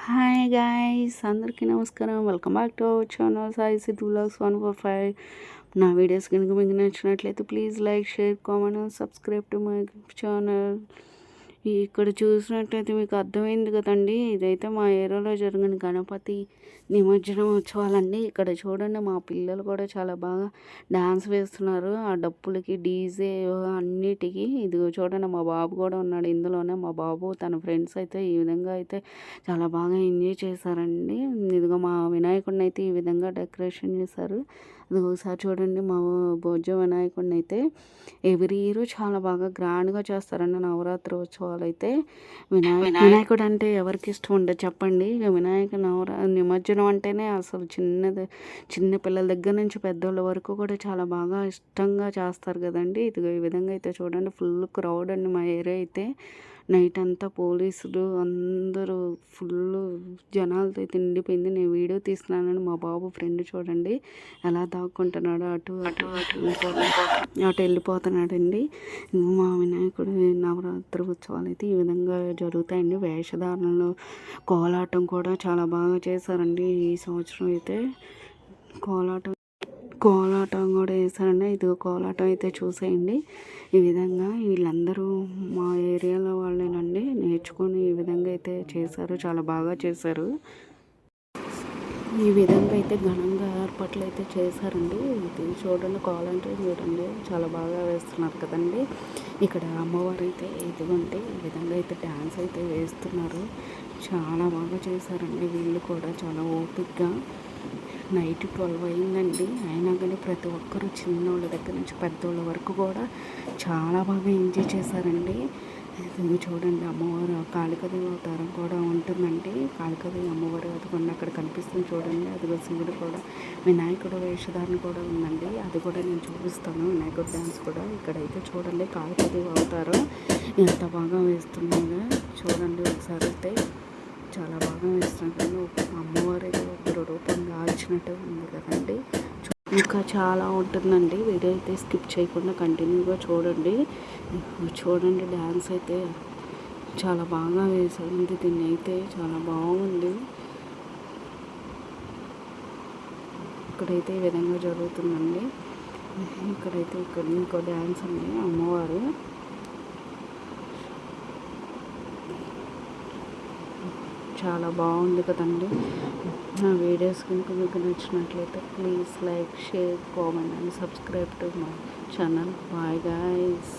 Hi guys, అందరికీ నమస్కారం. Welcome back to our channel Sai Siddhu vlogs 145. నా వీడియోస్ కనుక మీకు నచ్చినట్లయితే please like, share, comment and subscribe to my channel. ఇక్కడ చూసినట్టయితే మీకు అర్థమైంది కదండి, ఇదైతే మా ఏరియాలో జరిగిన గణపతి నిమజ్జనం ఉత్సవాలండి. ఇక్కడ చూడండి, మా పిల్లలు కూడా చాలా బాగా డ్యాన్స్ వేస్తున్నారు ఆ డప్పులకి, డీజే అన్నిటికీ. ఇదిగో చూడండి, మా బాబు కూడా ఉన్నాడు ఇందులోనే. మా బాబు తన ఫ్రెండ్స్ అయితే ఈ విధంగా అయితే చాలా బాగా ఎంజాయ్ చేశారండి. ఇదిగో మా వినాయకుడిని అయితే ఈ విధంగా డెకరేషన్ చేశారు. అది ఒకసారి చూడండి, మా బొజ్జ వినాయకుడిని అయితే ఎవ్రీ ఇయర్ చాలా బాగా గ్రాండ్గా చేస్తారండి నవరాత్రి ఉత్సవాలు అయితే. వినాయకుడు అంటే ఎవరికి ఇష్టం ఉండదు చెప్పండి. ఇక వినాయక నిమజ్జనం అంటేనే అసలు చిన్న పిల్లల దగ్గర నుంచి పెద్దోళ్ళ వరకు కూడా చాలా బాగా ఇష్టంగా చేస్తారు కదండి. ఇదిగో ఈ విధంగా అయితే చూడండి, ఫుల్ క్రౌడ్ అండి మా ఏరియా అయితే. నైట్ అంతా పోలీసులు అందరూ ఫుల్ జనాలతో అయితే నిండిపోయింది. నేను వీడియో తీస్తున్నానని మా బాబు ఫ్రెండ్ చూడండి ఎలా దాక్కుంటున్నాడు, అటు అటు అటు వెళ్ళిపోతున్నాడండి. మా వినాయకుడు నవరాత్రి ఉత్సవాలు అయితే ఈ విధంగా జరుగుతాయండి. వేషధారణలు, కోలాటం కూడా చాలా బాగా చేశారండి ఈ సంవత్సరం అయితే. కోలాటం కూడా వేశారండి. ఇది కోలాటం అయితే చూసేయండి. ఈ విధంగా వీళ్ళందరూ మా ఏరియాలో వాళ్ళేనండి, నేర్చుకొని ఈ విధంగా అయితే చేశారు, చాలా బాగా చేశారు. ఈ విధంగా అయితే ఘనంగా ఏర్పాట్లు అయితే చేశారండి. ఇది చూడండి, కోలాటం చూడండి చాలా బాగా వేస్తున్నారు కదండి. ఇక్కడ అమ్మవారు అయితే ఇదిగోండి ఈ విధంగా అయితే డ్యాన్స్ అయితే వేస్తున్నారు. చాలా బాగా చేశారండి వీళ్ళు కూడా, చాలా ఓపిక్గా. నైట్ 12 అయిందండి, అయినా కానీ ప్రతి ఒక్కరూ చిన్నోళ్ళ దగ్గర నుంచి పెద్దోళ్ళ వరకు కూడా చాలా బాగా ఎంజాయ్ చేశారండి. ఇది చూడండి, అమ్మవారు కాళికాదేవి అవతారం కూడా ఉంటుందండి. కాళికాదేవి అమ్మవారు అదిగోండి అక్కడ కనిపిస్తుంది చూడండి. అదిగో శివుడు కూడా, వినాయకుడు వేషధారణ కూడా ఉందండి, అది కూడా నేను చూపిస్తాను. వినాయకుడు డ్యాన్స్ కూడా ఇక్కడైతే చూడండి, కాళికాదేవి అవతారం ఎంత బాగా వేస్తున్నాయో చూడండి. ఒకసారి అయితే చాలా బాగా వేస్తున్నారు. అమ్మవారు అయితే ఒక రూపం దాల్చినట్టు ఉంది కదండి. ఇంకా చాలా ఉంటుందండి, వీడియో అయితే స్కిప్ చేయకుండా కంటిన్యూగా చూడండి. చూడండి, డ్యాన్స్ అయితే చాలా బాగా వేసింది. దీన్ని అయితే చాలా బాగుంది. ఇక్కడైతే ఈ విధంగా జరుగుతుందండి. ఇక్కడైతే ఇంకో డ్యాన్స్ ఉంది అమ్మవారు. చాలా బాగుంది కదండి. నా వీడియోస్ కనుక మీకు నచ్చినట్లయితే please like, share, comment and subscribe to my channel. Bye guys.